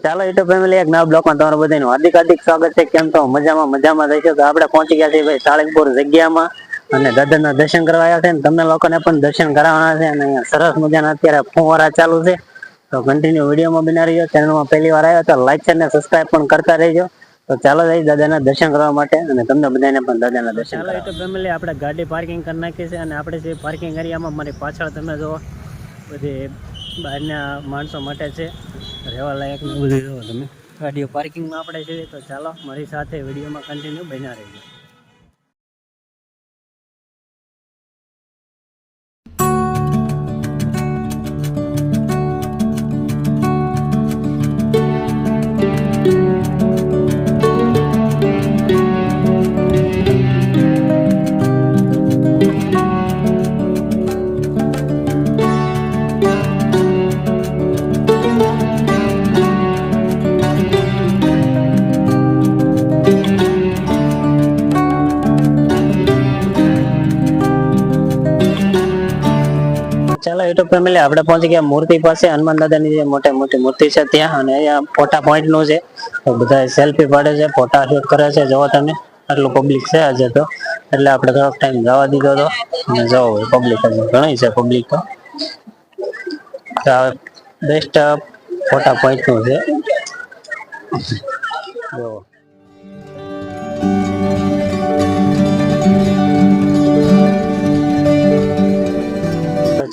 ચાલો YouTube family એક નવા બ્લોગમાં તમારું બધાનું હાર્દિક હાર્દિક સ્વાગત છે। કેમ છો? મજામાં રહીશો તો આપણે પહોંચી ગયા છીએ ભાઈ સાળંગપુર જગ્યામાં અને દાદાના દર્શન કરવા આવ્યા છે ને તમને લોકોને પણ દર્શન કરાવવાના છે અને અહીંયા સરસ મજાના અત્યારે ફુવારા ચાલુ છે તો કન્ટિન્યુ વિડીયોમાં બના રહીજો। ચેનલમાં પહેલી વાર આવ્યો તો લાઈક અને સબસ્ક્રાઇબ પણ કરતા રહેજો। તો ચાલો જઈ દાદાના દર્શન કરવા માટે અને તમને બધાને પણ દાદાના દર્શન ચાલો યુટ્યુબ ફેમિલી આપણે ગાડી પાર્કિંગ કરી નાખી છે અને આપણે જે પાર્કિંગ એરિયામાં મારી પાછળ તમે જો બધી બહારના માણસો માટે છે રહેવા લાયક બધું જો તમે ગાડીઓ પાર્કિંગમાં આપણે છે। તો ચાલો મારી સાથે વિડીયોમાં કન્ટિન્યુ બન્યા રહેજો। ચાલો યુટ્યુબ ફેમિલી આપણે પહોંચી ગયા મૂર્તિ પાસે હનુમાન દાદાની જે મોટી મોટી મૂર્તિ છે ત્યાં અને અહીંયા ફોટા પોઈન્ટ નું છે તો બધા સેલ્ફી પાડે છે ફોટા શૂટ કરે છે। જોવો તમે આટલું પબ્લિક છે આજે તો એટલે આપણે થોડોક ટાઈમ જવા દીધો હતો અને જોવો પબ્લિક ઘણી છે પબ્લિક તો બેસ્ટ ફોટા પોઈન્ટ નું છે જોવો।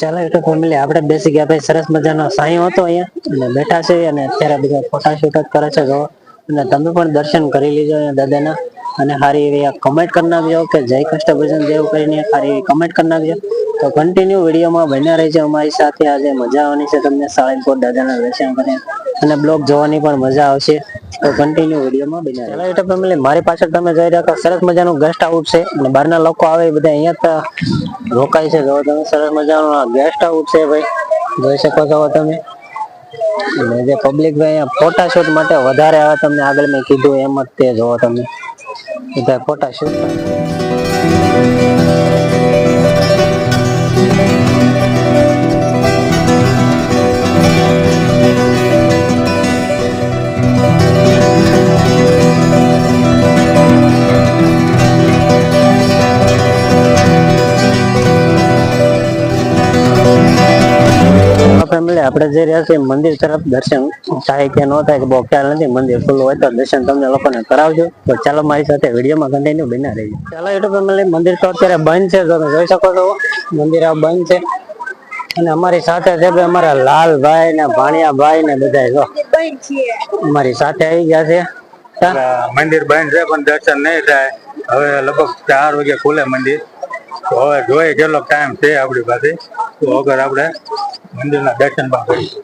ચાલો યુટ્યુબ ફેમિલી આપણે બેસી ગયા ભાઈ સરસ મજાનો સાંયો હતો અહીંયા અને બેઠા છે અને અત્યારે બધા ફોટાશૂટ જ કરે છે જો અને તમે પણ દર્શન કરી લીજો અહીંયા દાદાના અને સારી એવી કમેન્ટ કરી નાખજો કે જય કષ્ટભંજન દેવ કરીને સારી એવી કમેન્ટ કરી નાખજો। તો કન્ટિન્યુ વિડીયોમાં બન્યા રહેજો અમારી સાથે। આજે મજા આવવાની છે તમને સાળંગપુર દાદાના દર્શન કરીને અને બ્લોગ જોવાની પણ મજા આવશે તો કન્ટિન્યુ વિડીયોમાં બન્યા રહેજો। યુટ્યુબ ફેમિલી મારી પાછળ તમે જોઈ રહ્યા છો સરસ મજાનું ગેસ્ટ હાઉસ છે અને બહારના લોકો આવે બધા અહીંયા રોકાય છે। જો તમે સરસ મજાનું ગેસ્ટ હાઉસ છે ભાઈ જોઈ શકો છો તમે અને જે પબ્લિક ભાઈ અહીંયા ફોટાશૂટ માટે વધારે આવે તમને આગળ મેં કીધું એમ જ તે જોવો તમે બધા ફોટાશૂટ ફેમિલી આપણે જઈ રહ્યા છીએ મંદિર તરફ। દર્શન થાય કે ન થાય કે બહુ ખ્યાલ નથી, મંદિર ખુલ્લું હોય તો દર્શન તમને લોકોને કરાવજો। તો ચાલો મારી સાથે વિડીયોમાં કન્ટિન્યુ બના રહીજો। ચાલો યુટ્યુબ ફેમિલી મંદિર તો અત્યારે બંધ છે તમે જોઈ શકો છો મંદિર આ બંધ છે અને અમારી સાથે છે ભાઈ અમારા લાલભાઈ ને ભાણિયાભાઈ ને બધા જો અમારી સાથે આવી ગયા છે। મંદિર બંધ છે પણ દર્શન નહીં થાય। હવે લગભગ 4 વાગે ખુલે મંદિર તો હવે જોઈએ કેટલો ટાઈમ છે આપણી પાસે તો અગર આપણે મંદિરના દર્શન પણ કરીશું।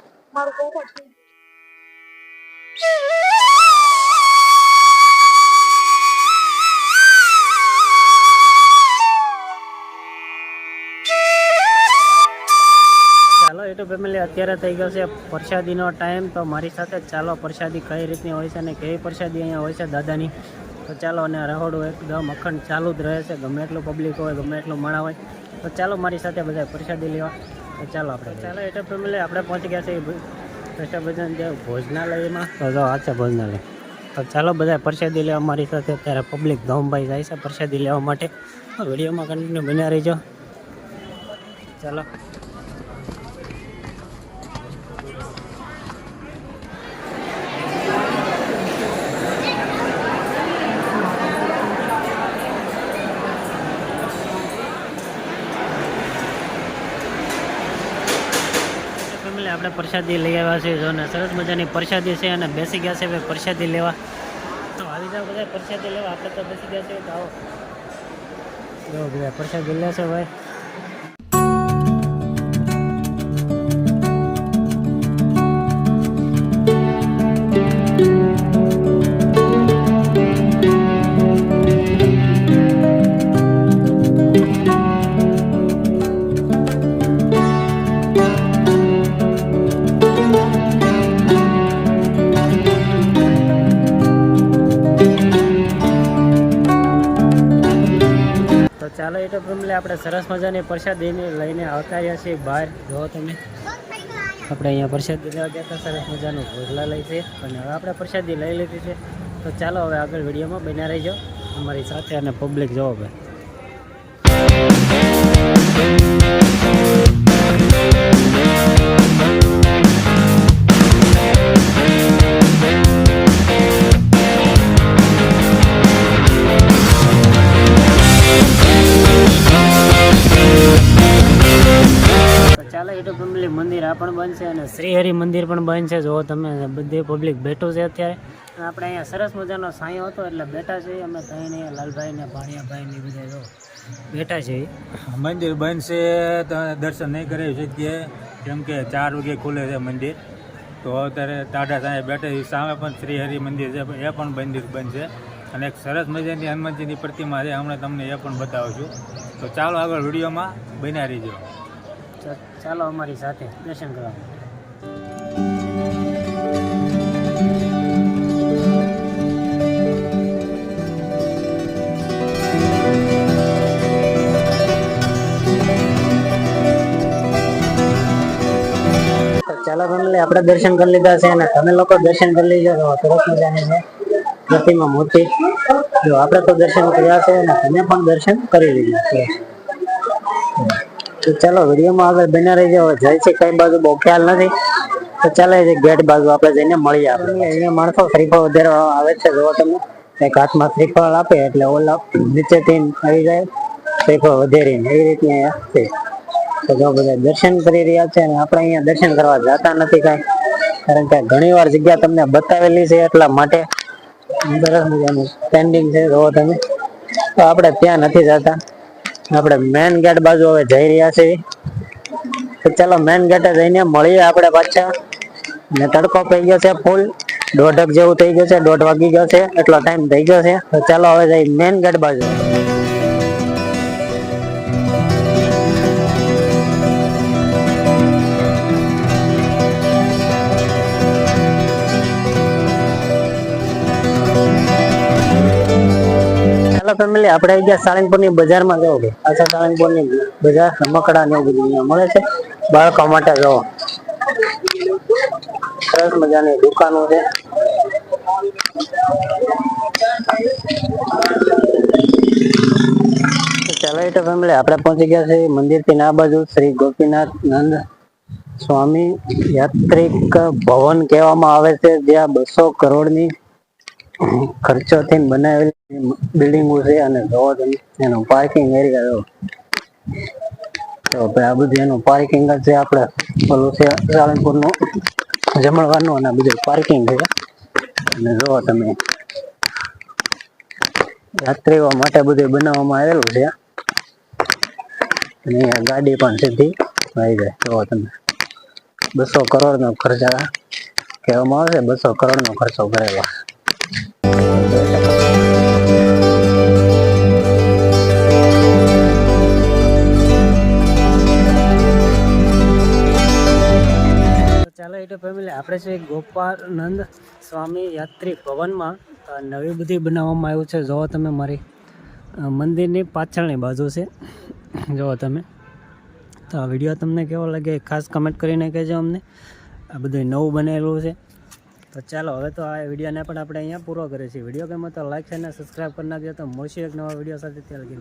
ચાલો યુટ્યુબ ફેમિલી અત્યારે થઈ ગયો છે પ્રસાદીનો ટાઈમ તો મારી સાથે ચાલો પ્રસાદી કઈ રીતની હોય છે અને કેવી પ્રસાદી અહીંયા હોય છે દાદાની તો ચાલો અને રહોડું એકદમ અખંડ ચાલુ જ રહે છે ગમે એટલું પબ્લિક હોય ગમે એટલું માણા હોય તો ચાલો મારી સાથે બધા પ્રસાદી લેવા। તો ચાલો યુટ્યુબ ફેમિલી આપણે પહોંચી ગયા છે કષ્ટભંજન જે ભોજનાલયમાં તો જો આ છે ભોજનાલય તો ચાલો બધા પ્રસાદી લેવા મારી સાથે। અત્યારે પબ્લિક ધોમભાઈ જાય છે પ્રસાદી લેવા માટે વિડીયોમાં કન્ટિન્યુ બન્યા રહીજો। ચાલો આપણે પ્રસાદી લઈ આવ્યા છે જો ને સરસ મજાની પ્રસાદી છે અને બેસી ગયા છે ભાઈ પ્રસાદી લેવા। તો આવી જાવ બધા પ્રસાદી લેવા આપણે તો બેસી ગયા છે તો આવો જો બધા પ્રસાદી લે છે ભાઈ। ચાલો યુટ્યુબ ફેમિલી આપણે સરસ મજાની પ્રસાદી લઈને આવતા રહ્યા છીએ બહાર જો તમે આપણે અહીંયા પ્રસાદી લેવા ગયા હતા, સરસ મજાનું ભોજલા લઈ છે અને હવે આપણે પ્રસાદી લઈ લીધી છે. તો ચાલો હવે આગળ વિડીયોમાં બન્યા રહીજો અમારી સાથે અને પબ્લિક જોવો ભાઈ. ચાલો યુટ્યુબ ફેમિલી, મંદિર આ પણ બંધ છે અને શ્રીહરિ મંદિર પણ બંધ છે. જો તમે બધી પબ્લિક બેઠું છે અત્યારે. આપણે અહીંયા સરસ મજાનો સાંયો હતો એટલે બેઠા છીએ અમે ત્રણે, લાલભાઈ ને ભાણિયાભાઈ ને બધા જો બેઠા છે. મંદિર બંધ છે તો દર્શન નહીં કરી શકીએ કેમ કે 4 વાગે ખુલે છે મંદિર. તો અત્યારે ટાટા સાંઈ બેઠા છે. સામે પણ શ્રીહરિ મંદિર છે પણ એ પણ મંદિર બંધ છે. અને એક સરસ મજાની હનુમાનજીની પ્રતિમા છે, હમણાં તમને એ પણ બતાવું છું. તો ચાલો આગળ વિડીયોમાં બન્યા રહીજો. ચાલો અમારી સાથે દર્શન કરવા માટે. ચાલો ફેમિલી, આપણે દર્શન કરી લીધા છે અને તમે લોકો દર્શન કરી લીધા તો સરસ મજાની છે પ્રતિમા મૂર્તિ. જો આપણે તો દર્શન કર્યા છે અને તમે પણ દર્શન કરી લીધા છે. તો ચાલો વિડીયોમાં આગળ બન્યા રહી જાય. જાય છે કઈ બાજુ બહુ ખ્યાલ નથી, તો ચાલે છે ગેટ બાજુ આપણે જઈને મળીએ. આપણે અહીંયા માણસો શ્રીફળ વધારે આવે છે. જો તમે એક હાથમાં શ્રીફળ આપે એટલે ઓલા નીચેથી આવી જાય શ્રીફળ વધેરીને, એવી રીતની અહીંયા છે. તો જો બધા દર્શન કરી રહ્યા છે અને આપણે અહીંયા દર્શન કરવા જતા નથી કાંઈ, કારણ કે ઘણી વાર જગ્યા તમને બતાવેલી છે એટલા માટે. સરસ મજાનું સ્ટેન્ડિંગ છે જો તમે. તો આપણે ત્યાં નથી જતા, આપણે મેન ગેટ બાજુ હવે જઈ રહ્યા છીએ. તો ચાલો મેન ગેટે જઈને મળીએ આપણે પાછા. ને તડકો પડી ગયો છે ફૂલ, 1:30 જેવું થઈ ગયું છે, 1:30 વાગી ગયો છે, એટલો ટાઈમ થઈ ગયો છે. તો ચાલો હવે જઈ મેન ગેટ બાજુ. ફેમિલી, આપણે આવી ગયા સાળંગપુરની બજારમાં. જવો કે પાછા સાળંગપુરની બજાર રમકડા ને એવું બધું અહીંયા મળે છે બાળકો માટે. જવો સરસ મજાની દુકાનો છે. ચાલો તો ફેમિલી, આપણે પહોંચી ગયા છે મંદિરથી ના બાજુ શ્રી ગોપીનાથ નંદ સ્વામી યાત્રિક ભવન કહેવામાં આવે છે, જ્યાં 200 કરોડની ખર્ચોથી બનાવેલી બિલ્ડિંગો છે. અને જોવો તમે એનું પાર્કિંગ એરિયા. તો આ બધું એનું પાર્કિંગ જ છે. આપણે ઓલું છે સાળંગપુરનું જમણવારનું અને બધું પાર્કિંગ છે. અને જોવો તમે યાત્રીઓ માટે બધું બનાવવામાં આવેલું છે. અને ગાડી પણ સીધી આવી જાય. જોવો તમે 200 કરોડનો ખર્ચા કહેવામાં આવે છે, 200 કરોડનો ખર્ચો કરેલો. ચાલો યુટ્યુબ ફેમિલી, આપણે છે ગોપાનંદ સ્વામી યાત્રિક ભવનમાં નવી બધી બનાવવામાં આવ્યું છે. જોવો તમે મારી મંદિરની પાછળની બાજુ છે. જોવો તમે. તો આ વિડીયો તમને કેવો લાગે ખાસ કમેન્ટ કરીને કહેજો અમને. આ બધું નવું બનેલું છે. તો ચાલો હવે તો આ વિડીયોને પણ આપણે અહીંયા પૂરો કરીએ છીએ. વિડીયો ગમે તો લાઈક અને સબસ્ક્રાઈબ કરી નાખજો. તો મળશું એક નવા વિડીયો સાથે. ત્યાં લગી